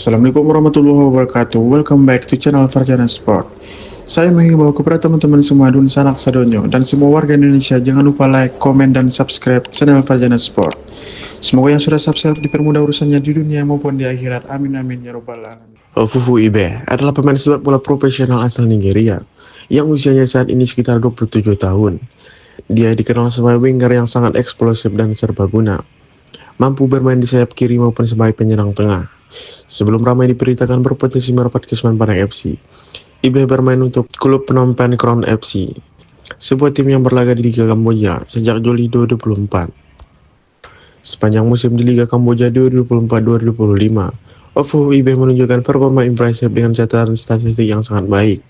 Assalamualaikum warahmatullahi wabarakatuh. Welcome back to channel Farjana Sport. Saya menghimbau kepada teman-teman semua dun sanak sadonyo dan semua warga Indonesia jangan lupa like, komen, dan subscribe channel Farjana Sport. Semoga yang sudah subscribe dipermudah urusannya di dunia maupun di akhirat. Amin amin ya robbal alamin. Ofufu Ibe adalah pemain sepak bola profesional asal Nigeria yang usianya saat ini sekitar 27 tahun. Dia dikenal sebagai winger yang sangat eksplosif dan serbaguna, mampu bermain di sayap kiri maupun sebagai penyerang tengah. Sebelum ramai diberitakan berpotensi merapat ke Semen Padang FC, Ibe bermain untuk klub Phnom Penh Crown FC, sebuah tim yang berlaga di Liga Kamboja sejak Juli 2024. Sepanjang musim di Liga Kamboja 2024-2025, Ofufu Ibe menunjukkan performa impresif dengan catatan statistik yang sangat baik,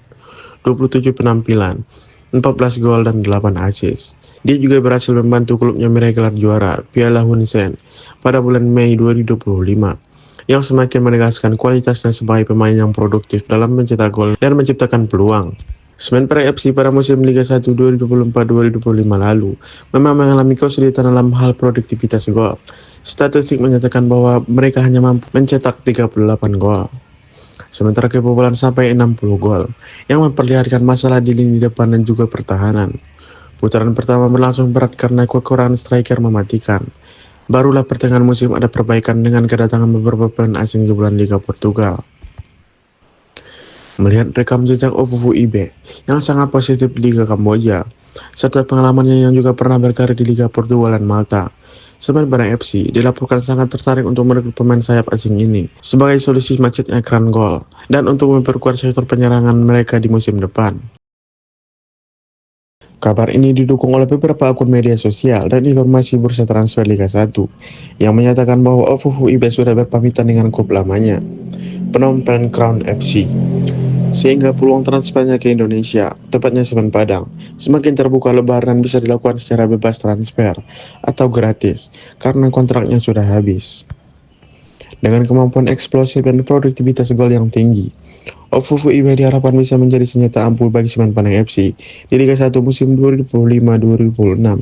27 penampilan, 14 gol dan 8 assist. Dia juga berhasil membantu klubnya meraih gelar juara Piala Hun Sen pada bulan Mei 2025, yang semakin menegaskan kualitasnya sebagai pemain yang produktif dalam mencetak gol dan menciptakan peluang. Semen Padang FC pada musim Liga 1 2024-2025 lalu memang mengalami kesulitan dalam hal produktivitas gol. Statistik menyatakan bahwa mereka hanya mampu mencetak 38 gol, sementara kebobolan sampai 60 gol, yang memperlihatkan masalah di lini depan dan juga pertahanan. Putaran pertama berlangsung berat karena kekurangan striker mematikan. Barulah pertengahan musim ada perbaikan dengan kedatangan beberapa pemain asing jebolan Liga Portugal. Melihat rekam jejak Ofufu Ibe yang sangat positif di Liga Kamboja, serta pengalamannya yang juga pernah berkarir di Liga Portugal dan Malta, Semen Padang FC dilaporkan sangat tertarik untuk merekrut pemain sayap asing ini sebagai solusi macetnya keran gol dan untuk memperkuat sektor penyerangan mereka di musim depan. Kabar ini didukung oleh beberapa akun media sosial dan informasi bursa transfer Liga 1 yang menyatakan bahwa Ofufu Ibe sudah berpamitan dengan klub lamanya, Phnom Penh Crown FC, sehingga peluang transfernya ke Indonesia, tepatnya Semen Padang, semakin terbuka lebar dan bisa dilakukan secara bebas transfer atau gratis karena kontraknya sudah habis. Dengan kemampuan eksplosif dan produktivitas gol yang tinggi, Ofufu Ibe diharapkan bisa menjadi senjata ampuh bagi Semen Padang FC di Liga 1 musim 2005-2006.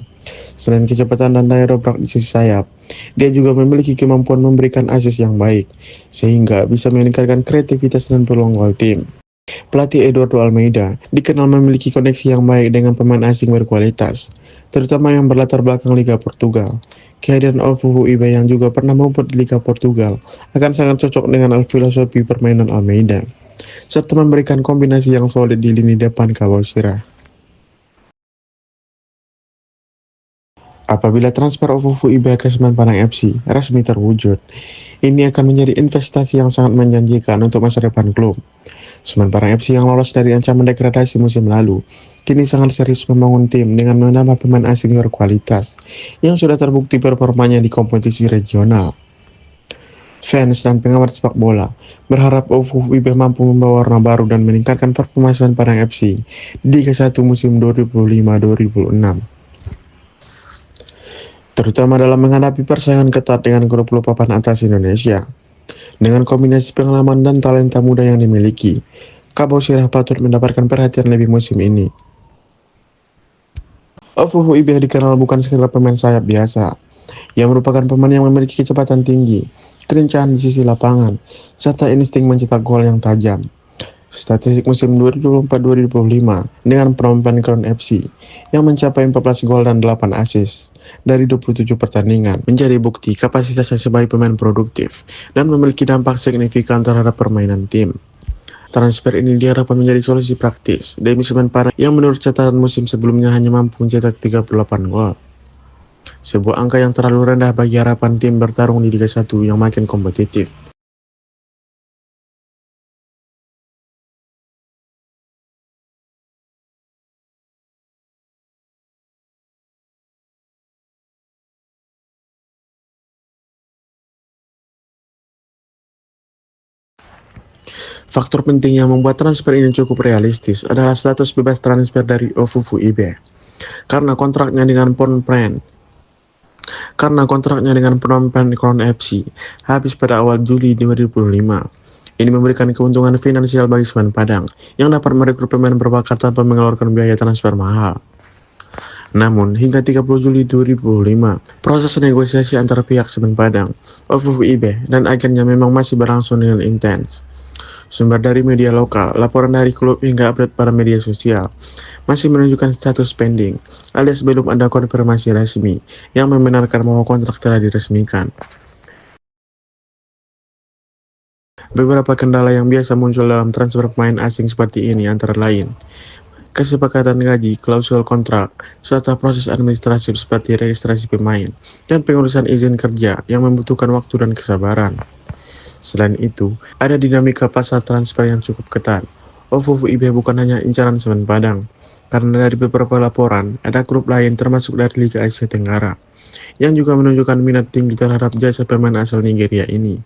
Selain kecepatan dan daya dobrak di sisi sayap, dia juga memiliki kemampuan memberikan assist yang baik, sehingga bisa meningkatkan kreativitas dan peluang gol tim. Pelatih Eduardo Almeida dikenal memiliki koneksi yang baik dengan pemain asing berkualitas, terutama yang berlatar belakang Liga Portugal. Kehadiran Ofufu Ibe yang juga pernah mampir di Liga Portugal akan sangat cocok dengan filosofi permainan Almeida, serta memberikan kombinasi yang solid di lini depan Kabau-Sirah. Apabila transfer Ofufu Ibe ke Semen Padang FC resmi terwujud, ini akan menjadi investasi yang sangat menjanjikan untuk masa depan klub. Semen Padang FC yang lolos dari ancaman degradasi musim lalu, kini sangat serius membangun tim dengan menambah pemain asing berkualitas yang sudah terbukti performanya di kompetisi regional. Fans dan pengamat sepak bola berharap Ofufu Ibe mampu membawa warna baru dan meningkatkan performa Semen Padang FC di Liga 1 musim 2005-2006. Terutama dalam menghadapi persaingan ketat dengan klub-klub papan atas Indonesia. Dengan kombinasi pengalaman dan talenta muda yang dimiliki, Kabau-Sirah patut mendapatkan perhatian lebih musim ini. Ofufu Ibe dikenal bukan sekedar pemain sayap biasa, yang merupakan pemain yang memiliki kecepatan tinggi, kelincahan di sisi lapangan, serta insting mencetak gol yang tajam. Statistik musim 2004-2005 dengan Phnom Penh Crown FC yang mencapai 14 gol dan 8 assist dari 27 pertandingan menjadi bukti kapasitasnya sebagai pemain produktif dan memiliki dampak signifikan terhadap permainan tim. Transfer ini diharapkan menjadi solusi praktis demi Semen Padang yang menurut catatan musim sebelumnya hanya mampu mencetak 38 gol. Sebuah angka yang terlalu rendah bagi harapan tim bertarung di Liga 1 yang makin kompetitif. Faktor penting yang membuat transfer ini cukup realistis adalah status bebas transfer dari Ofufu Ibe. Karena kontraknya dengan Phnom Penh Crown FC habis pada awal Juli 2005. Ini memberikan keuntungan finansial bagi Semen Padang yang dapat merekrut pemain berbakat tanpa mengeluarkan biaya transfer mahal. Namun, hingga 30 Juli 2005, proses negosiasi antara pihak Semen Padang, OFWIB, dan agennya memang masih berlangsung dengan intens. Sumber dari media lokal, laporan dari klub hingga update pada media sosial masih menunjukkan status pending, alias belum ada konfirmasi resmi yang membenarkan bahwa kontrak telah diresmikan. Beberapa kendala yang biasa muncul dalam transfer pemain asing seperti ini antara lain kesepakatan gaji, klausul kontrak, serta proses administratif seperti registrasi pemain dan pengurusan izin kerja yang membutuhkan waktu dan kesabaran. Selain itu, ada dinamika pasar transfer yang cukup ketat. OFWIB bukan hanya incaran Semen Padang, karena dari beberapa laporan, ada klub lain termasuk dari Liga Asia Tenggara, yang juga menunjukkan minat tinggi terhadap jasa pemain asal Nigeria ini.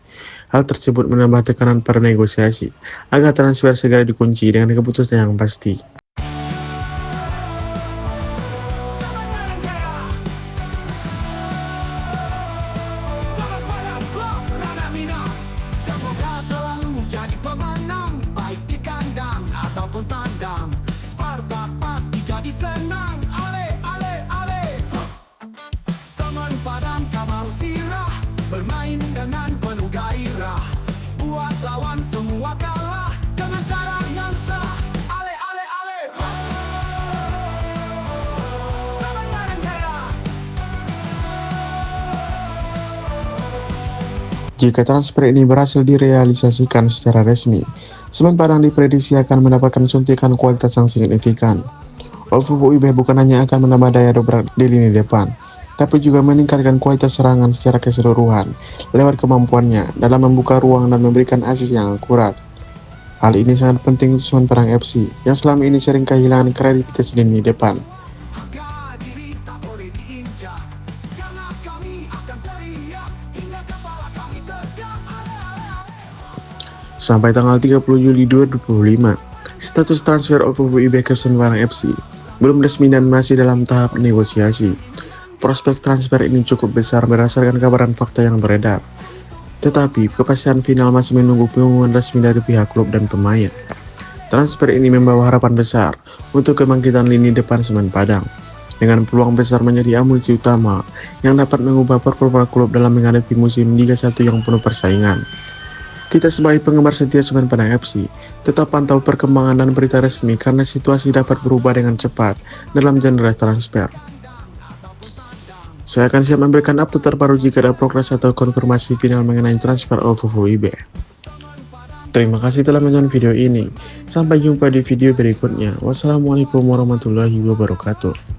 Hal tersebut menambah tekanan pada negosiasi, agar transfer segera dikunci dengan keputusan yang pasti. Semoga selalu jadi pemenang, baik di kandang ataupun tandang. Sparta pasti jadi senang. Ale, ale, ale. Semen Padang Kamal Sirah, bermain dengan penuh gairah, buat lawan semua kalah dengan cara yang sah. Ale, ale, ale. Semen Padang Jaya. Jika transfer ini berhasil direalisasikan secara resmi, Semen Padang diprediksi akan mendapatkan suntikan kualitas yang signifikan. OFWIB bukan hanya akan menambah daya dobrak di lini depan, tapi juga meningkatkan kualitas serangan secara keseluruhan lewat kemampuannya dalam membuka ruang dan memberikan asis yang akurat. Hal ini sangat penting untuk Semen Padang FC yang selama ini sering kehilangan kredibilitas di lini depan. Harga diri tak boleh diinjak, karena kami akan teriak hingga kepala kami tegak. Ale, ale, ale. Sampai tanggal 30 Juli 2005, status transfer OFWIB ke Semen Padang FC belum resmi dan masih dalam tahap negosiasi. Prospek transfer ini cukup besar berdasarkan kabar dan fakta yang beredar. Tetapi, kepastian final masih menunggu pengumuman resmi dari pihak klub dan pemain. Transfer ini membawa harapan besar untuk kebangkitan lini depan Semen Padang, dengan peluang besar menjadi amunisi utama yang dapat mengubah performa klub dalam menghadapi musim Liga 1 yang penuh persaingan. Kita sebagai penggemar setia Semen Padang FC, tetap pantau perkembangan dan berita resmi karena situasi dapat berubah dengan cepat dalam genre transfer. Saya akan siap memberikan update terbaru jika ada progres atau konfirmasi final mengenai transfer OFWIB. Terima kasih telah menonton video ini. Sampai jumpa di video berikutnya. Wassalamualaikum warahmatullahi wabarakatuh.